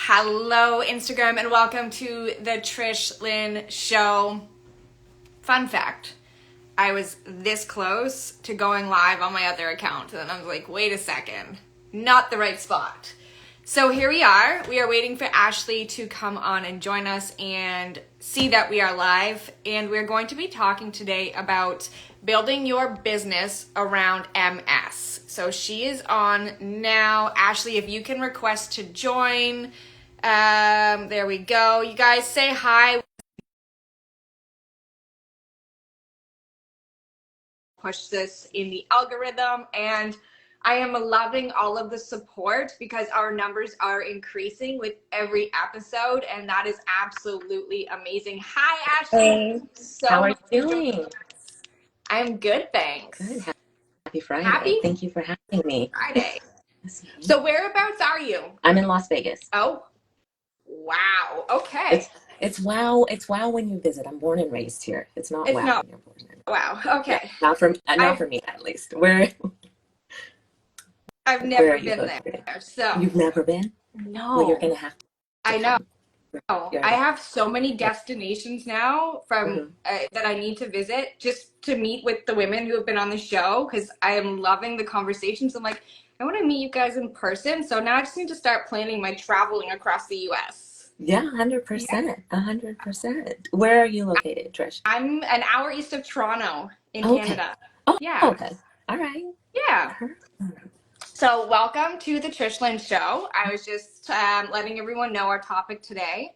Hello, Instagram, and welcome to the Trish Lynn Show. Fun fact, I was this close to going live on my other account, and then I was like, wait a second, not the right spot. So here we are. We are waiting for Ashley to come on and join us and see that we are live. And we're going to be talking today about building your business around MS. So she is on now. Ashley, if you can request to join. There we go. You guys say hi. Push this in the algorithm, and I am loving all of the support because our numbers are increasing with every episode, and that is absolutely amazing. Hi, Ashley. Hey, how are you doing? I'm good, thanks. Good. Happy Friday. Happy Thank you for having me. Friday. So whereabouts are you? I'm in Las Vegas. Oh, wow. Okay. It's wow. It's wow when you visit. I'm born and raised here. It's not wow when you're born and raised. Wow. Okay. Yeah, not for me at least. I've never been there. So you've never been? No. Well, you're gonna have to I know. come. I have so many destinations now from that I need to visit just to meet with the women who have been on the show because I am loving the conversations. I'm like, I want to meet you guys in person. So now I just need to start planning my traveling across the U.S. Yeah, 100%. 100%. Where are you located, Trish? I'm an hour east of Toronto in Canada. Oh, yeah. Okay. All right. Yeah. So welcome to the Trish Lynn Show. I was just letting everyone know our topic today.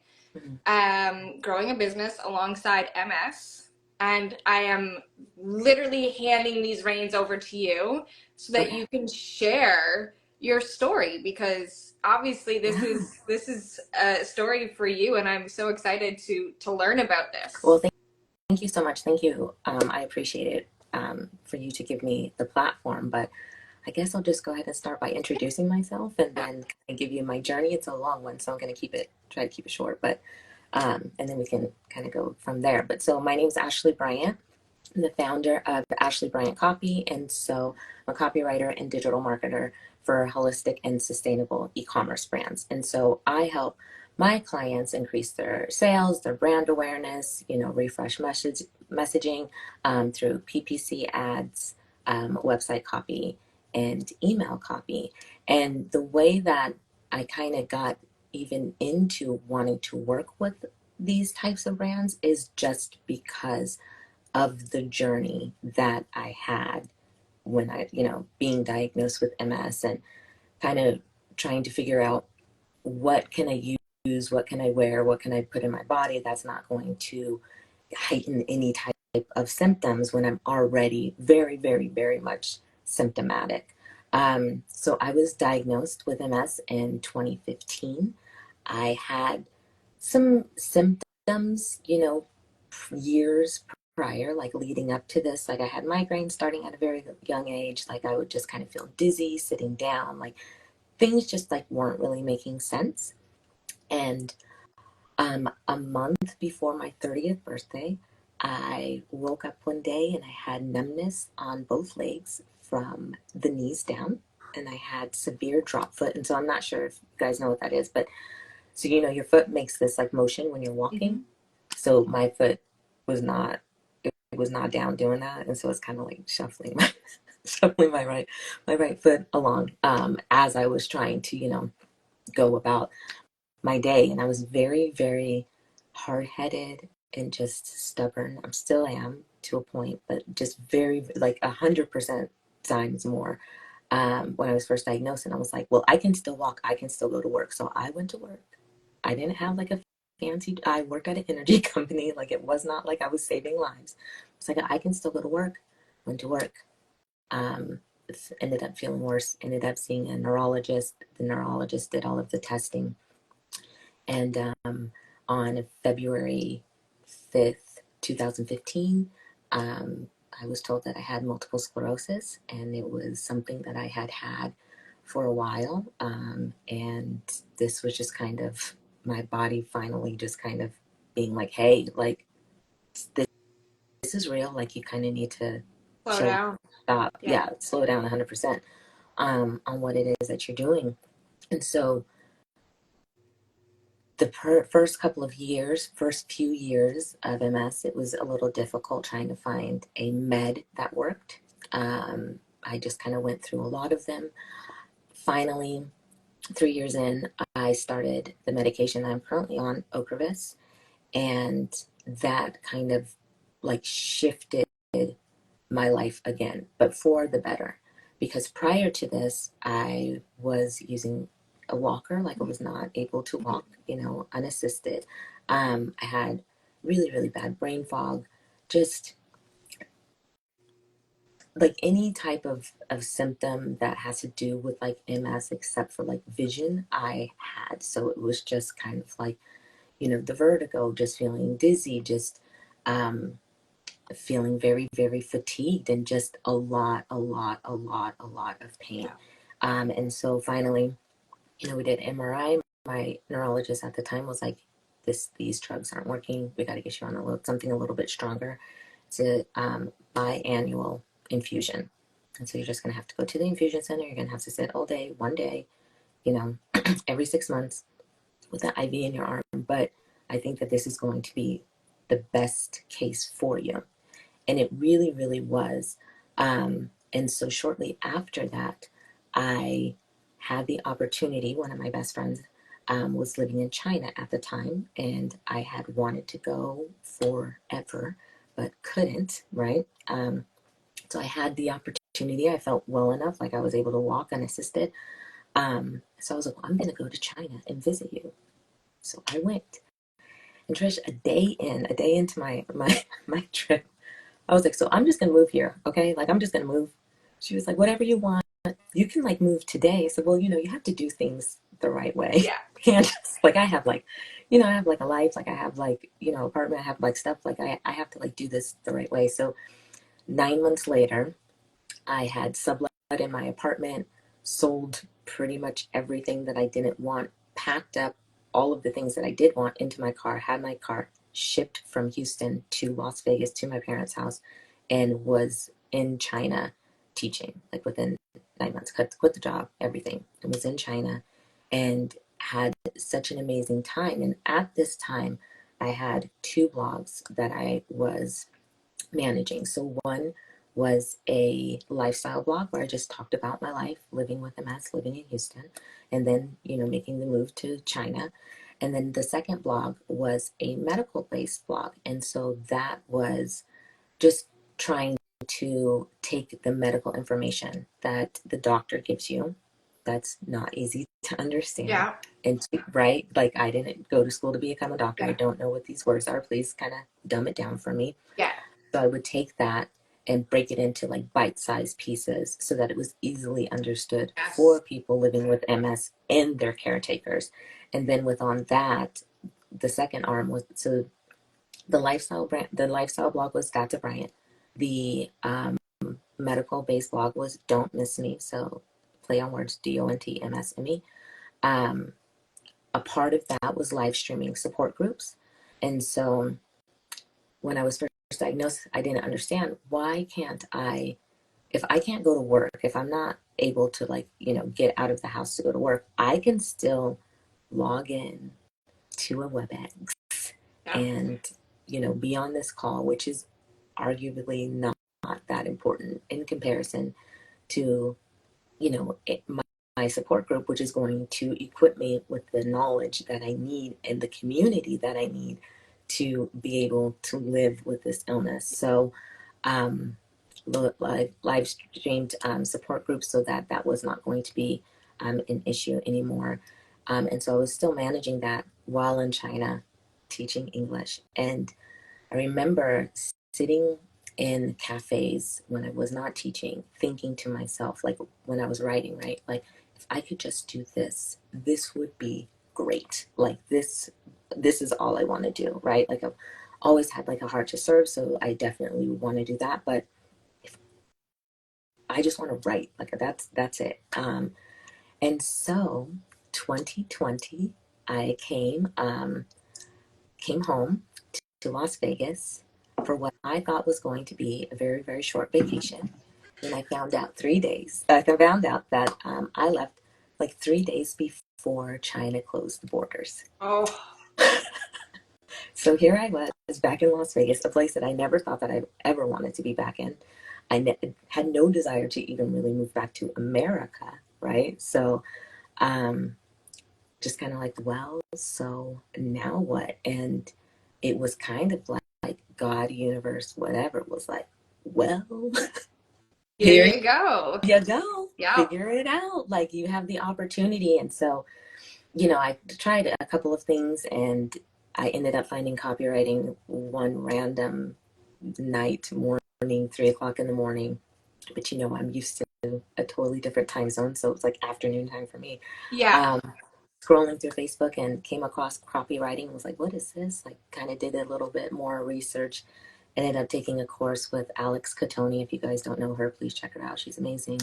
Growing a business alongside MS, and I am literally handing these reins over to you so that you can share your story, because obviously this is a story for you, and I'm so excited to learn about this. Well, thank you so much. Thank you. I appreciate it for you to give me the platform, but I guess I'll just go ahead and start by introducing myself and then kind of give you my journey. It's a long one, so I'm going to try to keep it short, but and then we can kind of go from there. But so my name is Ashley Bryant. I'm the founder of Ashley Bryant Copy, and so I'm a copywriter and digital marketer for holistic and sustainable e-commerce brands. And so I help my clients increase their sales, their brand awareness, refresh messaging through PPC ads, website copy, and email copy. And the way that I kind of got even into wanting to work with these types of brands is just because of the journey that I had when I, being diagnosed with MS and kind of trying to figure out what can I use, what can I wear, what can I put in my body that's not going to heighten any type of symptoms when I'm already very, very, very much symptomatic. So I was diagnosed with MS in 2015. I had some symptoms, years prior, like leading up to this. Like I had migraines starting at a very young age. Like I would just kind of feel dizzy sitting down. Like things just like weren't really making sense. And a month before my 30th birthday, I woke up one day and I had numbness on both legs from the knees down, and I had severe drop foot. And so I'm not sure if you guys know what that is, but so your foot makes this like motion when you're walking. Mm-hmm. So my foot was not down doing that, and so it's kind of like shuffling my right foot along as I was trying to go about my day. And I was very, very hard-headed and just stubborn. I still am to a point, but just very like 100% times more. When I was first diagnosed, and I was like, well, I can still walk, I can still go to work. So I went to work. I didn't have like a I worked at an energy company. Like it was not like I was saving lives. It's like I can still go to work. Went to work. Ended up feeling worse. Ended up seeing a neurologist. The neurologist did all of the testing. And on February 5th, 2015, I was told that I had multiple sclerosis, and it was something that I had for a while. And this was just kind of my body finally just kind of being like, hey, like this is real. Like you kind of need to slow down. Stop. Yeah, slow down 100% on what it is that you're doing. And so first couple of years, first few years of MS, it was a little difficult trying to find a med that worked. I just kind of went through a lot of them. Finally, 3 years in, I started the medication I'm currently on, Ocrevus, and that kind of like shifted my life again, but for the better. Because prior to this, I was using a walker, like I was not able to walk, unassisted. I had really, really bad brain fog, just like any type of symptom that has to do with like MS, except for like vision, I had. So it was just kind of like, the vertigo, just feeling dizzy, just um, feeling very, very fatigued, and just a lot of pain. Yeah. And so finally, we did MRI. My neurologist at the time was like, these drugs aren't working. We got to get you on something a little bit stronger. It's a biannual infusion. And so you're just going to have to go to the infusion center. You're going to have to sit all day, one day, you know, every 6 months with an IV in your arm. But I think that this is going to be the best case for you. And it really, really was. And so shortly after that, I had the opportunity. One of my best friends was living in China at the time, and I had wanted to go forever, but couldn't, right? So I had the opportunity. I felt well enough, like I was able to walk unassisted. So I was like, well, I'm going to go to China and visit you. So I went. And Trish, a day into my trip, I was like, so I'm just gonna move here, okay? Like I'm just gonna move. She was like, whatever you want. You can like move today. I said, well, you have to do things the right way. Yeah. You can't just like I have like, I have like a life, like I have like, apartment, I have like stuff, like I have to like do this the right way. So 9 months later, I had sublet in my apartment, sold pretty much everything that I didn't want, packed up all of the things that I did want into my car, had my car shipped from Houston to Las Vegas to my parents' house, and was in China teaching, like within 9 months, quit the job, everything, and was in China and had such an amazing time. And at this time, I had two blogs that I was managing. So one was a lifestyle blog where I just talked about my life living with MS, living in Houston, and then, making the move to China. And then the second blog was a medical based blog. And so that was just trying to take the medical information that the doctor gives you. That's not easy to understand. Yeah. And right, like I didn't go to school to become a doctor. Yeah. I don't know what these words are. Please kind of dumb it down for me. Yeah. So I would take that and break it into like bite-sized pieces so that it was easily understood Yes. for people living with MS and their caretakers. And then with on that, the second arm was so the lifestyle blog was Dr. Bryant. The medical based blog was Don't Miss Me. So play on words, DONTMSME. Um, a part of that was live streaming support groups. And so when I was first diagnosed, I didn't understand why can't I, if I can't go to work, if I'm not able to like, get out of the house to go to work, I can still log in to a WebEx Yeah. and, be on this call, which is arguably not that important in comparison to, my support group, which is going to equip me with the knowledge that I need and the community that I need to be able to live with this illness. So, live streamed support groups so that was not going to be an issue anymore. And so I was still managing that while in China teaching English. And I remember sitting in cafes when I was not teaching, thinking to myself, like when I was writing, right? Like, if I could just do this, this would be great. Like this is all I want to do, right? Like I've always had like a heart to serve, so I definitely would want to do that. But if I just want to write, like that's it. And so 2020, I came home to Las Vegas for what I thought was going to be a very, very short vacation. And I found out 3 days. I found out that I left like 3 days before China closed the borders. Oh, So here I was back in Las Vegas, a place that I never thought that I ever wanted to be back in. Had no desire to even really move back to America, right? So um, just kind of like, well, so now what? And it was kind of like God, universe, whatever was like, well, here here you go. you go, Yep. figure it out. Like you have the opportunity. And so, I tried a couple of things and I ended up finding copywriting one random night, morning, 3 o'clock in the morning. But I'm used to a totally different time zone. So it was like afternoon time for me. Yeah. Um, Scrolling through Facebook and came across copywriting and was like, what is this? Like, kind of did a little bit more research. Ended up taking a course with Alex Catoni. If you guys don't know her, please check her out. She's amazing.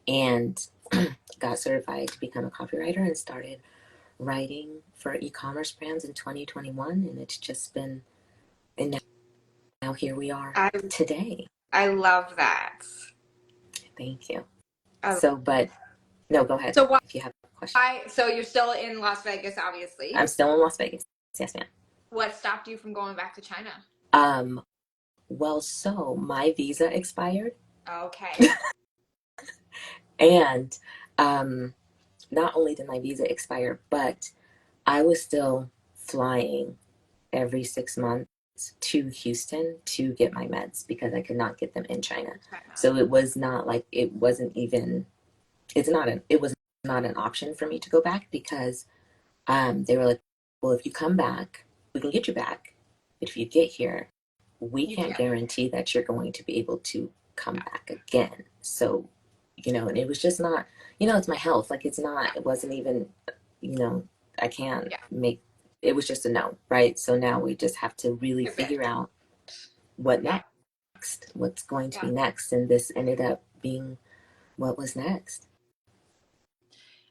And got certified to become a copywriter and started writing for e-commerce brands in 2021. And it's just been, and now here we are I today. I love that. Thank you. I, So, but no, go ahead so why, if you have a question. so you're still in Las Vegas, I'm obviously. still in Las Vegas. Yes, ma'am. What stopped you from going back to China? Um, well, so my visa expired, Okay. and um, not only did my visa expire, but I was still flying every 6 months to Houston to get my meds because I could not get them in China. China. So it was not like it wasn't even. It was not an option for me to go back because they were like, well, if you come back, we can get you back, but if you get here, we You can't can't. guarantee that you're going to be able to come back again. So, and it was just not, it's my health. Like it's not, it wasn't even, you know, I can't Yeah. make, it was just a no, right? So now we just have to really Pivot. figure out what Yeah. next, what's going to Yeah. be next. And this ended up being what was next.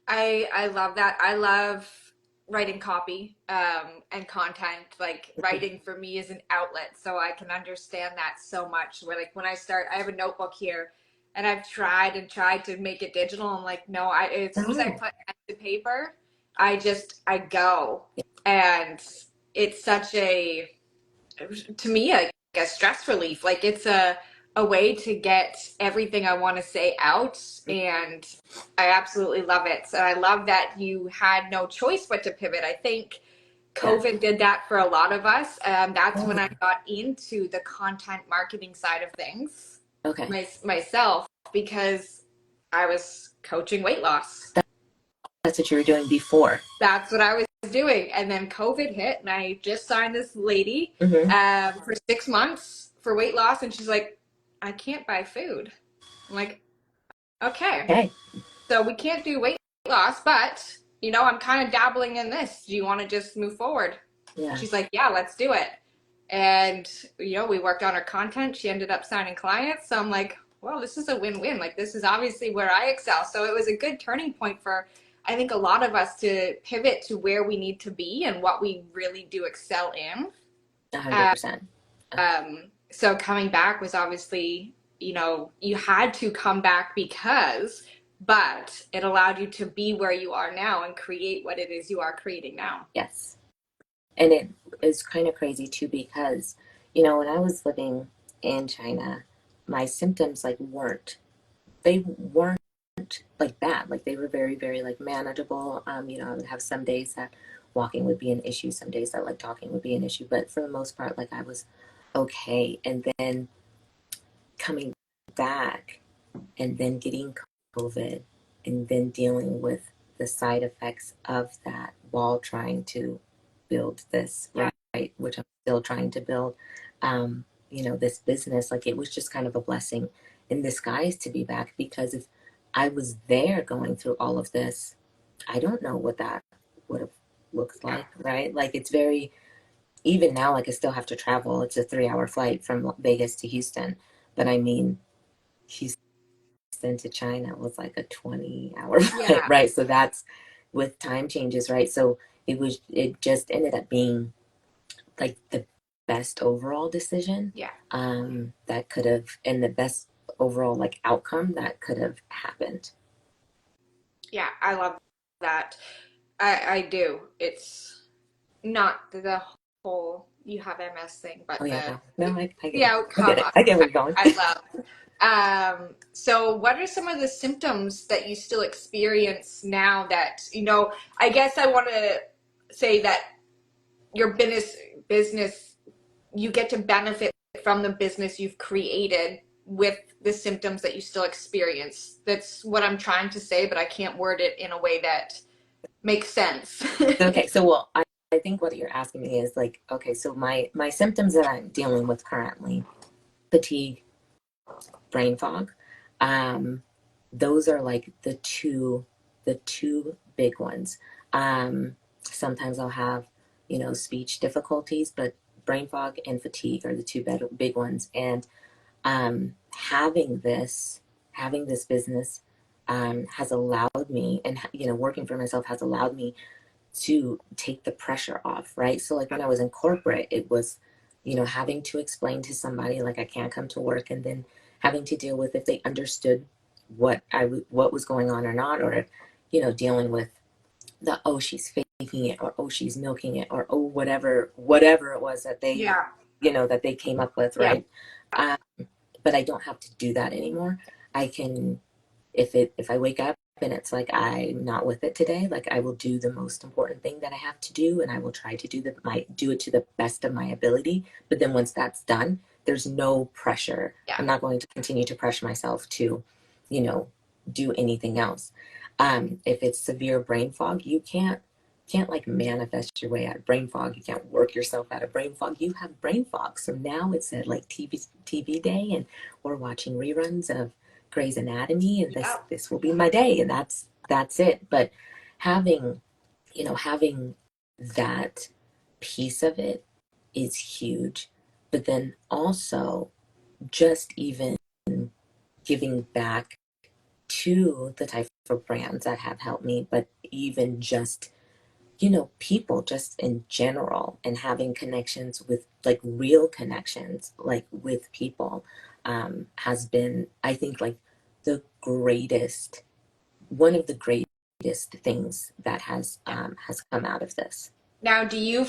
I love that. I love writing copy and content. Like writing for me is an outlet, so I can understand that so much. Where like when I start, I have a notebook here, and I've tried and tried to make it digital. I'm like, no, I as soon as I No. put pen to paper, I go, and it's such a to me like a stress relief. Like it's a way to get everything I want to say out, and I absolutely love it. So I love that you had no choice but to pivot. I think Yeah. COVID did that for a lot of us. That's when Oh, I got into the content marketing side of things okay. myself because I was coaching weight loss. That's what you were doing before. That's what I was doing. And then COVID hit, and I just signed this lady Mm-hmm. for 6 months for weight loss. And she's like, I can't buy food. I'm like, okay. Okay. So we can't do weight loss, but I'm kind of dabbling in this. Do you want to just move forward? Yeah. She's like, yeah, let's do it. And, we worked on her content. She ended up signing clients. So I'm like, well, this is a win-win. Like, this is obviously where I excel. So it was a good turning point for, I think, a lot of us to pivot to where we need to be and what we really do excel in. 100%. So coming back was obviously, you had to come back but it allowed you to be where you are now and create what it is you are creating now. Yes. And it is kind of crazy too because, when I was living in China, my symptoms they weren't like bad. Like they were very, very like manageable. I would have some days that walking would be an issue, some days that like talking would be an issue, but for the most part, like I was okay. And then coming back and then getting COVID and then dealing with the side effects of that while trying to build this, Yeah. right, which I'm still trying to build, this business. Like it was just kind of a blessing in disguise to be back because if I was there going through all of this, I don't know what that would have looked Yeah. like, right? Like it's very, even now, like I still have to travel. It's a 3 hour flight from Vegas to Houston. But I mean, Houston to China was like a 20-hour flight, Yeah. right? So that's with time changes, right? So it just ended up being like the best overall decision Yeah. that could have, and the best overall like outcome that could have happened. Yeah. I love that. I do. It's not the whole you have MS thing, but Oh yeah, the no, I get the it. I get outcome it. I get where you're going. I love. So what are some of the symptoms that you still experience now that, I guess I want to say that your business, you get to benefit from the business you've created with the symptoms that you still experience. That's what I'm trying to say, but I can't word it in a way that makes sense. Okay, so well, I think what you're asking me is like, okay, so my symptoms that I'm dealing with currently, fatigue, brain fog, um, those are like the two big ones. Sometimes I'll have, speech difficulties, but brain fog and fatigue are the two big ones. And having this business has allowed me, and working for myself has allowed me to take the pressure off, right? So like when I was in corporate, it was, having to explain to somebody like I can't come to work, and then having to deal with if they understood what was going on or not, or dealing with the, oh, she's faking it, or oh, she's milking it, or oh, whatever it was that they Yeah. that they came up with, Yeah. right? um, but I don't have to do that anymore. I can, if I wake up and it's like I'm not with it today, like I will do the most important thing that I have to do, and I will try to do it to the best of my ability. But then once that's done, there's no pressure. Yeah. I'm not going to continue to pressure myself to, you know, do anything else. If it's severe brain fog, you can't like manifest your way out of brain fog. You can't work yourself out of brain fog. You have brain fog. So now it's a like TV day, and we're watching reruns of Grey's Anatomy, and this Yeah. this will be my day, and that's it. But having that piece of it is huge. But then also just even giving back to the type of brands that have helped me, but even just people just in general, and having connections with like real connections, like with people, has been, I think, like the greatest, one of the greatest things that has come out of this. Now, do you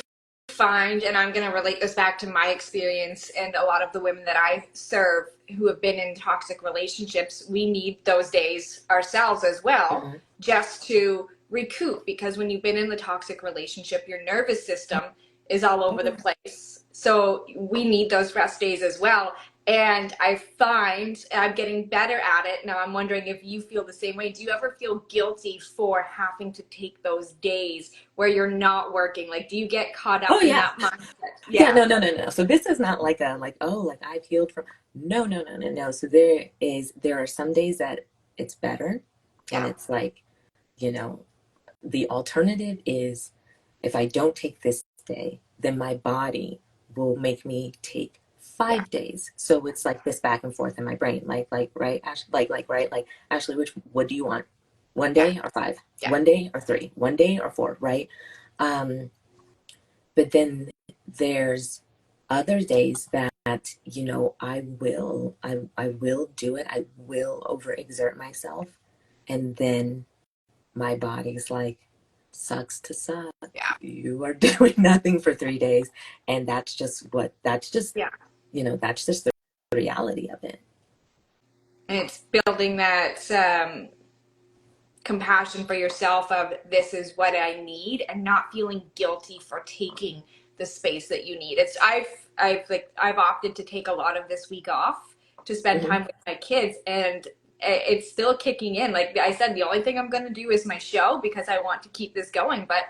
find, and I'm going to relate this back to my experience and a lot of the women that I serve who have been in toxic relationships, we need those days ourselves as well, Mhm. just to recoup. Because when you've been in the toxic relationship, your nervous system is all over the place. So we need those rest days as well. And I find I'm getting better at it. Now I'm wondering if you feel the same way. Do you ever feel guilty for having to take those days where you're not working? Like, do you get caught Oh up in yeah. that mindset? Yeah, Yeah. no. So this is not like oh, like I've healed from, no. So there are some days that it's better, and Yeah. it's like, you know, the alternative is, if I don't take this day, then my body will make me take Yeah. 5 days. So it's like this back and forth in my brain. Like right, Ash, like right, like Ashley, what do you want? One Yeah. day or five? Yeah. One day or three? One day or four? Right? Um, but then there's other days that I will do it. I will overexert myself, and then my body's like, sucks to suck. Yeah. You are doing nothing for 3 days. And Yeah. that's just the reality of it. And it's building that compassion for yourself of this is what I need, and not feeling guilty for taking the space that you need. I've opted to take a lot of this week off to spend Hmm. time with my kids, and it's still kicking in. Like I said, the only thing I'm going to do is my show because I want to keep this going, but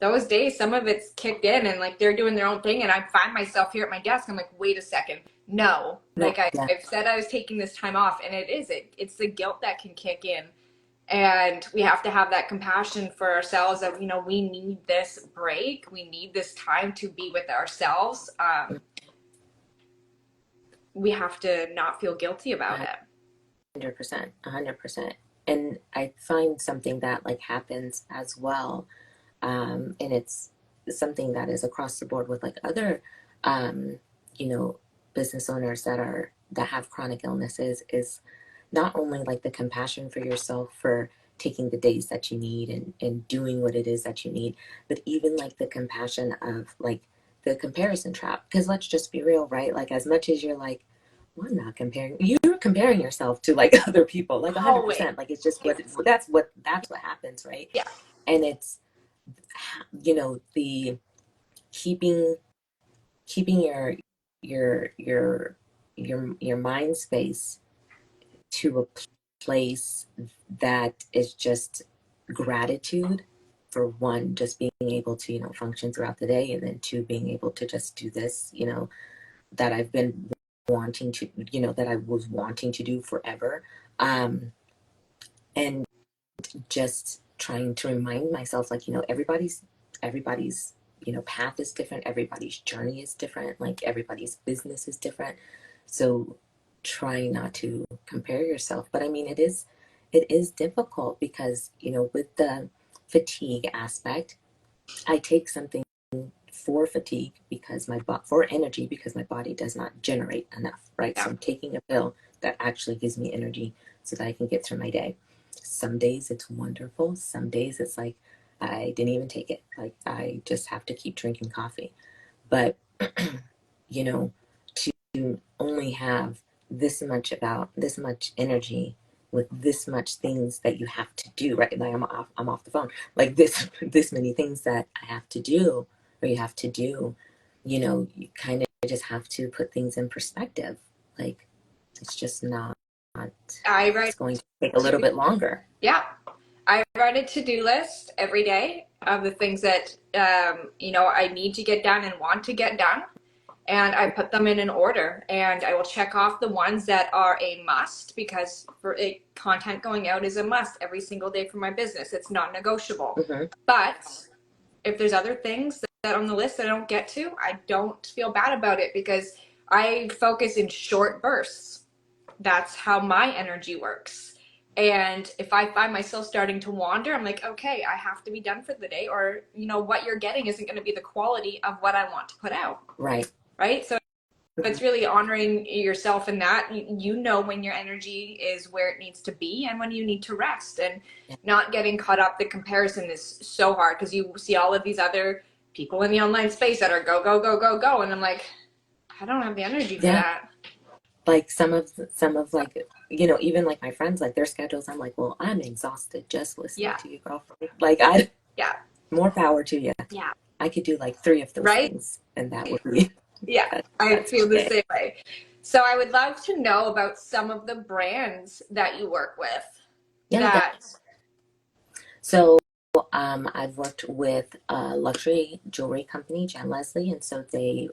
those days some of it's kicked in and like they're doing their own thing, and I find myself here at my desk. I'm like, wait a second, no, No, like yeah, I've said I was taking this time off, and it's the guilt that can kick in, and we have to have that compassion for ourselves that we need this break, we need this time to be with ourselves. We have to not feel guilty about it. 100%, 100%. And I find something that like happens as well, and it's something that is across the board with like other, um, you know, business owners that have chronic illnesses, is not only like the compassion for yourself for taking the days that you need and doing what it is that you need. But even like the compassion of like the comparison trap, because let's just be real, right? Like as much as you're like, well, I'm not comparing, you're comparing yourself to like other people, like Always. 100%. Like it's just that's what happens, right? Yeah. And it's, you know, the keeping keeping your your your mind space to a place that is just gratitude for one, just being able to, you know, function throughout the day, and then two, being able to just do this, you know, that I've been wanting to, you know, that I was wanting to do forever. And just trying to remind myself, like, you know, everybody's you know, path is different, everybody's journey is different, like everybody's business is different. So try not to compare yourself. But I mean, it is difficult because, you know, with the fatigue aspect, I take something for fatigue because for energy, because my body does not generate enough, right? So Yeah. I'm taking a pill that actually gives me energy so that I can get through my day. Some days it's wonderful. Some days it's like I didn't even take it. Like I just have to keep drinking coffee. But you know, to only have this much energy with this much things that you have to do, right? Like I'm off the phone. Like this many things that I have to do or you have to do, you know, you kind of just have to put things in perspective. Like it's just not, I it's write going to take a little bit longer. Yeah. I write a to-do list every day of the things that you know, I need to get done and want to get done. And I put them in an order, and I will check off the ones that are a must, because content going out is a must every single day for my business. It's not negotiable. Hmm. But if there's other things that on the list that I don't get to, I don't feel bad about it, because I focus in short bursts. That's how my energy works. And if I find myself starting to wander, I'm like, okay, I have to be done for the day, or, you know, what you're getting isn't going to be the quality of what I want to put out. Right. Right. So Hmm. it's really honoring yourself in that. You know when your energy is where it needs to be and when you need to rest, and Yeah. not getting caught up. The comparison is so hard because you see all of these other people in the online space that are go, go, go, go, go. And I'm like, I don't have the energy for Yeah. that. Like some of like, you know, even like my friends, like their schedules, I'm like, well, I'm exhausted just listening Yeah. to you, girlfriend. Like I Yeah. more power to you. Yeah. I could do like three of those Right. things and that would be Yeah. I that's feel the okay. same way. So I would love to know about some of the brands that you work with Yeah. that. So I've worked with a luxury jewelry company, Jen Leslie, and so they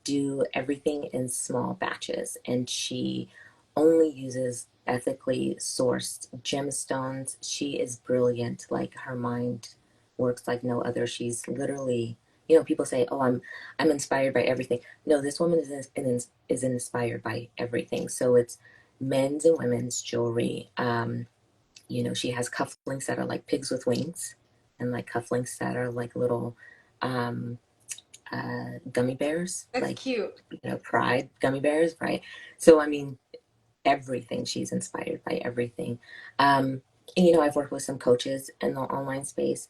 do everything in small batches. And she only uses ethically sourced gemstones. She is brilliant. Like her mind works like no other. She's literally, you know, people say, "Oh, I'm inspired by everything." No, this woman is inspired by everything. So it's men's and women's jewelry. You know, she has cufflinks that are like pigs with wings, and like cufflinks that are like little um, gummy bears, That's like, cute. you know, pride gummy bears, right? So, I mean, everything, she's inspired by everything. And, you know, I've worked with some coaches in the online space,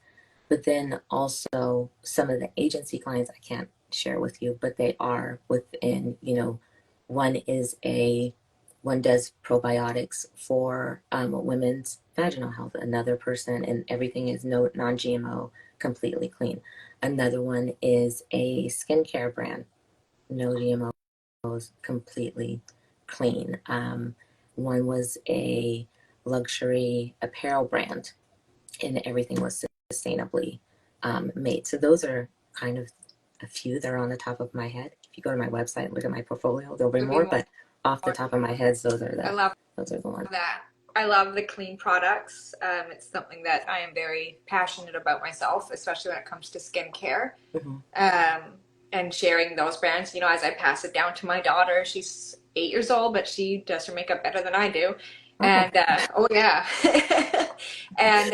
but then also some of the agency clients I can't share with you, but they are within, you know, one is a one does probiotics for women's vaginal health. Another person, and everything is no non-GMO, completely clean. Another one is a skincare brand, no GMOs, completely clean. One was a luxury apparel brand, and everything was sustainably made. So those are kind of a few that are on the top of my head. If you go to my website and look at my portfolio, there'll be There'll be more, more. but off the top of my head, I love those are the ones. that. I love the clean products. It's something that I am very passionate about myself, especially when it comes to skincare. Hmm. Um, and sharing those brands, you know, as I pass it down to my daughter. She's 8 years old, but she does her makeup better than I do. Oh, And oh yeah, and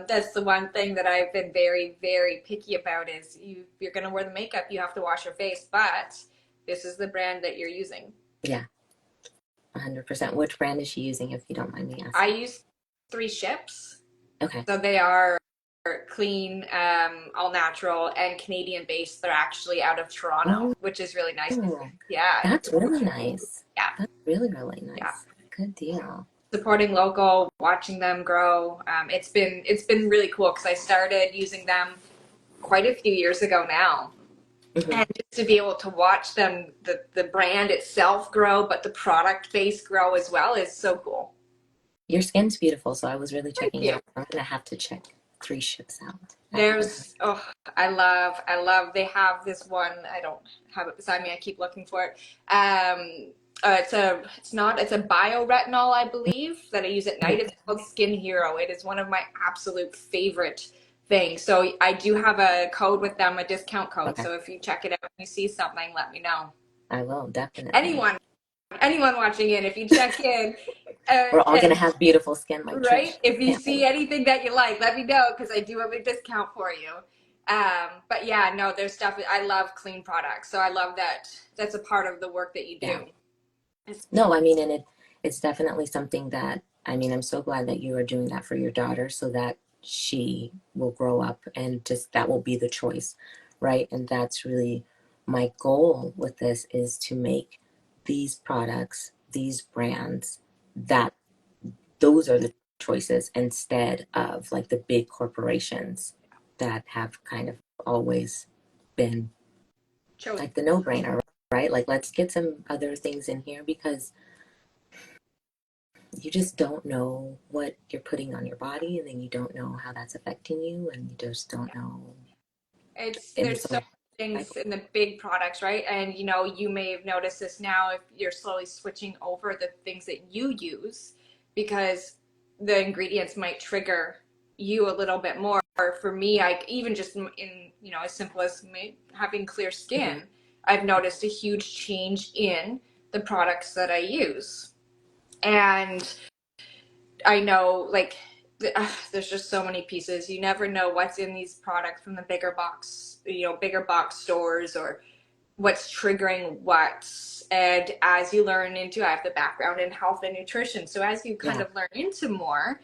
that's the one thing that I've been very, very picky about is you're gonna wear the makeup, you have to wash your face, but this is the brand that you're using. yeah, 100%. Which brand is she using, if you don't mind me I asking? use three ships. Okay. So they are clean, all natural, and Canadian based. They're actually out of Toronto, Oh, which is really nice. Yeah, that's really nice. yeah, That's really, really yeah. nice. Good deal. Supporting local, watching them grow. It's been really cool because I started using them quite a few years ago now. Hmm. And just to be able to watch them, the brand itself grow, but the product base grow as well is so cool. Your skin's beautiful, so I was really Thank checking it you. out. I'm gonna have to check Three Ships out. I haven't heard. There's, oh, I love, they have this one, I don't have it beside me, I keep looking for it. It's a bioretinol, I believe, that I use at night. It's called Skin Hero. It is one of my absolute favorite things. So I do have a code with them, a discount code. Okay, So if you check it out and you see something, let me know. I will definitely. Anyone watching in, if you check in, We're all gonna and have beautiful skin like Trish. right, if you Can't see wait. anything that you like, let me know because I do have a discount for you. But yeah, no, there's stuff. I love clean products, so I love that. That's a part of the work that you Yeah. do. It's, No, I mean, and it's definitely something that, I mean, I'm so glad that you are doing that for your daughter so that she will grow up and just that will be the choice, right? And that's really my goal with this is to make these products, these brands, that those are the choices instead of like the big corporations that have kind of always been chosen. like the no-brainer, right? Like let's get some other things in here because you just don't know what you're putting on your body and then you don't know how that's affecting you and you just don't know, and There's it's a so whole many things cycle. in the big products, right? And you may have noticed this now if you're slowly switching over the things that you use because the ingredients might trigger you a little bit more. For me, I even just in as simple as having clear Hmm. skin, I've noticed a huge change in the products that I use. And I know, like, there's just so many pieces. You never know what's in these products from the bigger box stores or what's triggering what. And as you learn into, I have the background in health and nutrition. So as you kind Yeah, of learn into more,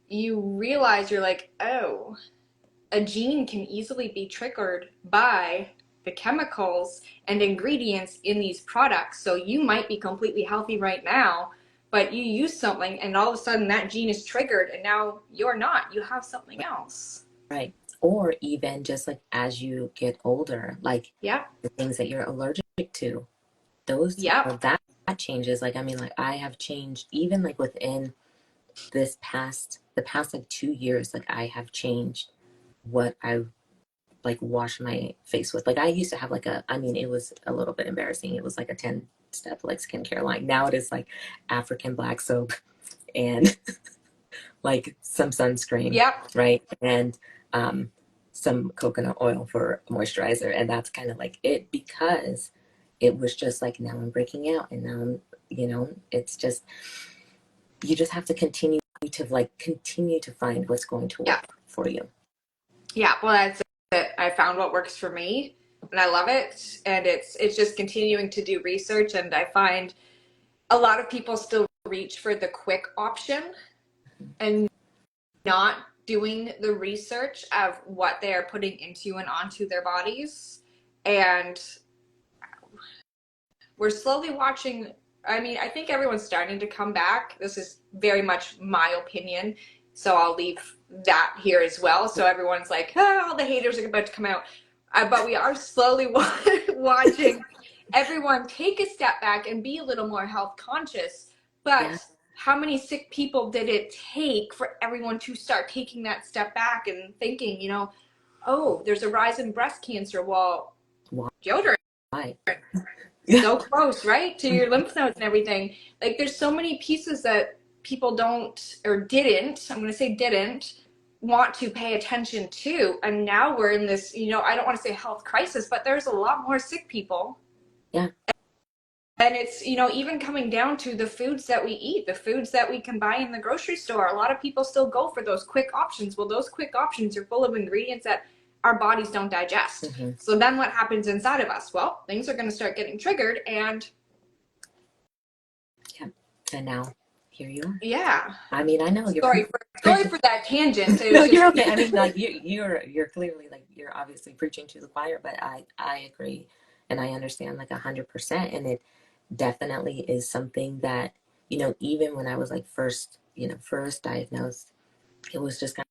you realize you're like, oh, a gene can easily be triggered by the chemicals and ingredients in these products. So you might be completely healthy right now, but you use something and all of a sudden that gene is triggered and now you're not. You have something else. right. Or even just like as you get older, like Yep. the things that you're allergic to, those or Yep. that changes. Like I mean, like I have changed even like within the past like 2 years, like I have changed what I like wash my face with. Like I used to have like I mean, it was a little bit embarrassing. It was like a 10-step like skincare line. Now it is like African black soap and like some sunscreen, Yep. right? And um, some coconut oil for moisturizer. And that's kind of like it because it was just like now I'm breaking out and now it's just, you just have to continue to find what's going to Yeah. work for you. Yeah. Well, that's it. I found what works for me and I love it. And it's just continuing to do research. And I find a lot of people still reach for the quick option and not doing the research of what they are putting into and onto their bodies. And we're slowly watching. I mean, I think everyone's starting to come back. This is very much my opinion. So I'll leave that here as well. So everyone's like, oh, all the haters are about to come out. But we are slowly watching everyone take a step back and be a little more health conscious. Yeah, But how many sick people did it take for everyone to start taking that step back and thinking, oh, there's a rise in breast cancer? Well, deodorant why? so close, right? To your lymph nodes and everything. Like there's so many pieces that people don't or didn't, I'm going to say didn't want to pay attention to. And now we're in this, I don't want to say health crisis, but there's a lot more sick people. Yeah, And it's, even coming down to the foods that we eat, the foods that we can buy in the grocery store. A lot of people still go for those quick options. Well, those quick options are full of ingredients that our bodies don't digest. hmm, So then what happens inside of us? Well, things are going to start getting triggered and yeah. And now here you are. Yeah. I mean, I know you're Sorry for that tangent. It no, was just you're okay. I mean, like you're clearly like you're obviously preaching to the choir, but I agree, and I understand like 100%, and it definitely is something that even when I was like first diagnosed, it was just kind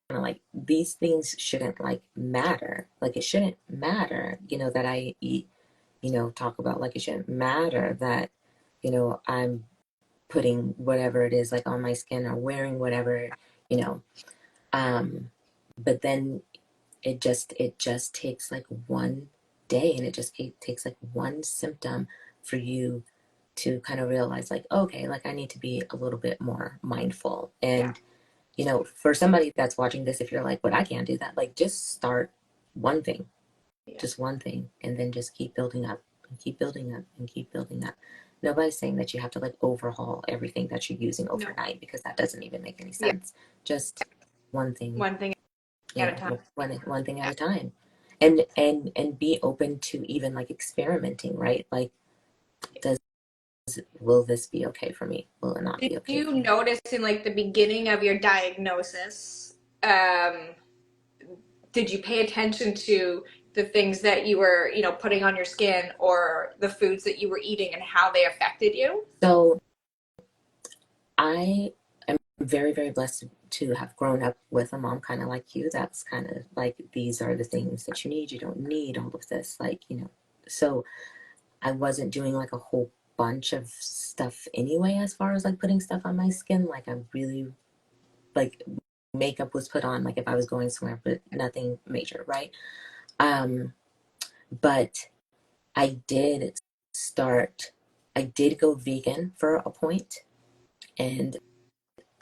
of like these things shouldn't like matter. Like it shouldn't matter, that I eat, talk about like it shouldn't matter that I'm putting whatever it is like on my skin or wearing whatever you know um but then it just takes like one day, and it takes like one symptom for you to kind of realize like, okay, like I need to be a little bit more mindful. yeah. And for somebody that's watching this, if you're like, but I can't do that, like just start one thing, Yeah. just one thing, and then just keep building up and keep building up and keep building up. Nobody's saying that you have to like overhaul everything that you're using No. overnight, because that doesn't even make any Yeah. sense. Just one thing, One thing at a time. one thing at Yeah. a time. And be open to even like experimenting, right? Like, does will this be okay for me? Will it not Did be okay you for me? notice in like the beginning of your diagnosis, did you pay attention to the things that you were, putting on your skin or the foods that you were eating and how they affected you? So I am very, very blessed to have grown up with a mom kind of like you. That's kind of like, these are the things that you need. You don't need all of this. Like, so I wasn't doing like a whole bunch of stuff anyway, as far as like putting stuff on my skin. Like, I really, like, makeup was put on, like if I was going somewhere, but nothing major, right? Um, but I did start, I did go vegan for a point, and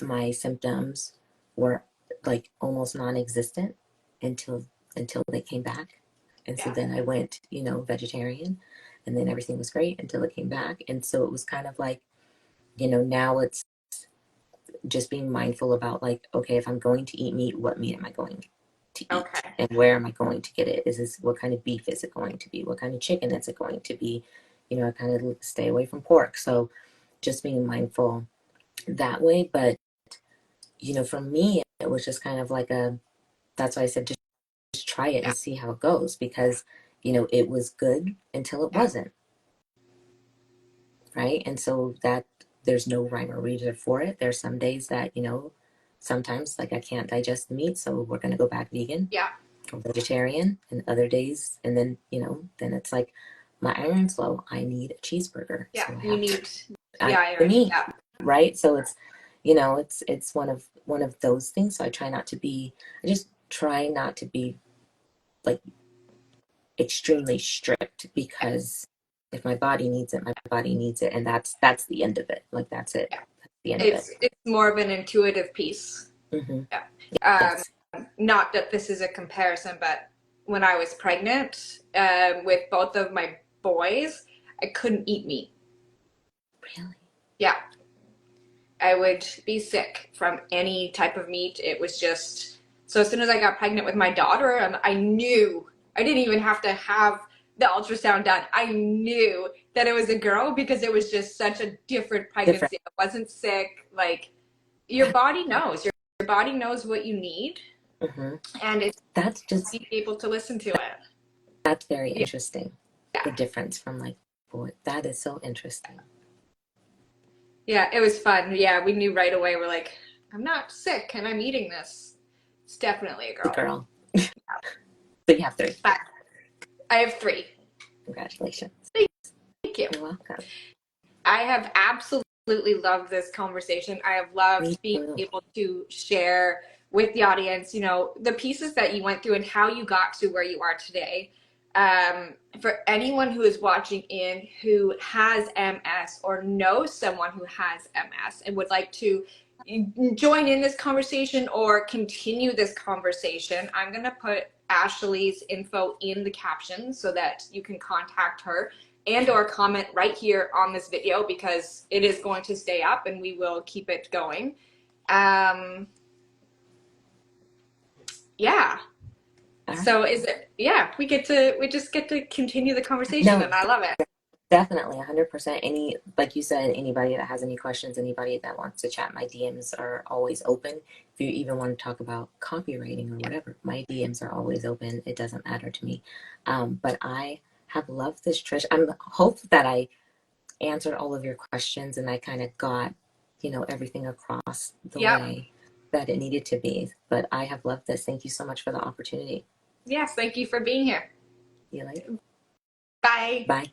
my symptoms were like almost non-existent until they came back. And so Yeah. then I went, vegetarian, and then everything was great until it came back. And so it was kind of like, now it's just being mindful about like, okay, if I'm going to eat meat, what meat am I going to eat? Okay. And where am I going to get it? Is this, what kind of beef is it going to be? What kind of chicken is it going to be? I kind of stay away from pork. So just being mindful that way. But for me, it was just kind of like that's why I said just try it Yeah. and see how it goes, because, it was good until it Yeah. wasn't, right? And so that there's no rhyme or reason for it. There's some days that, sometimes like I can't digest the meat, so we're going to go back vegan Yeah. or vegetarian, and other days, and then, then it's like my iron's low. I need a cheeseburger. Yeah. So I You have need I the have the iron. meat, Yeah. right? So it's it's one of those things. So I just try not to be like extremely strict, because if my body needs it, my body needs it, and that's the end of it. Like that's it. Yeah. That's the end of it. It's more of an intuitive piece. Hmm. Yeah. Yes. Not that this is a comparison, but when I was pregnant, with both of my boys, I couldn't eat meat. Really? Yeah. I would be sick from any type of meat. It was just so as soon as I got pregnant with my daughter, I knew I didn't even have to have the ultrasound done. I knew that it was a girl because it was just such a different Different. pregnancy. I wasn't sick. Like your body knows. Your body knows what you need, Hmm. and it's That's just being able to listen to it. that's very Yeah. interesting. Yeah. The difference from like, boy, that is so interesting. Yeah, it was fun. Yeah, we knew right away. We're like, I'm not sick and I'm eating this. It's definitely a The girl. girl. So you have three. But I have three. Congratulations. Thank you. You're welcome. I have absolutely loved this conversation. I have Me loved being too. able to share with the audience, the pieces that you went through and how you got to where you are today. For anyone who is watching in who has MS or knows someone who has MS and would like to join in this conversation or continue this conversation, I'm going to put Ashley's info in the caption so that you can contact her and or comment right here on this video, because it is going to stay up and we will keep it going. Yeah. All right. So is it, yeah, we just get to continue the conversation No, and I love it. Definitely, 100%. Any, like you said, anybody that has any questions, anybody that wants to chat, my DMs are always open. If you even want to talk about copywriting or whatever, my DMs are always open. It doesn't matter to me. But I have loved this, Trish. I'm hope that I answered all of your questions and I kind of got, everything across the Yep. way that it needed to be. But I have loved this. Thank you so much for the opportunity. Yes, thank you for being here. See you later. Bye. Bye.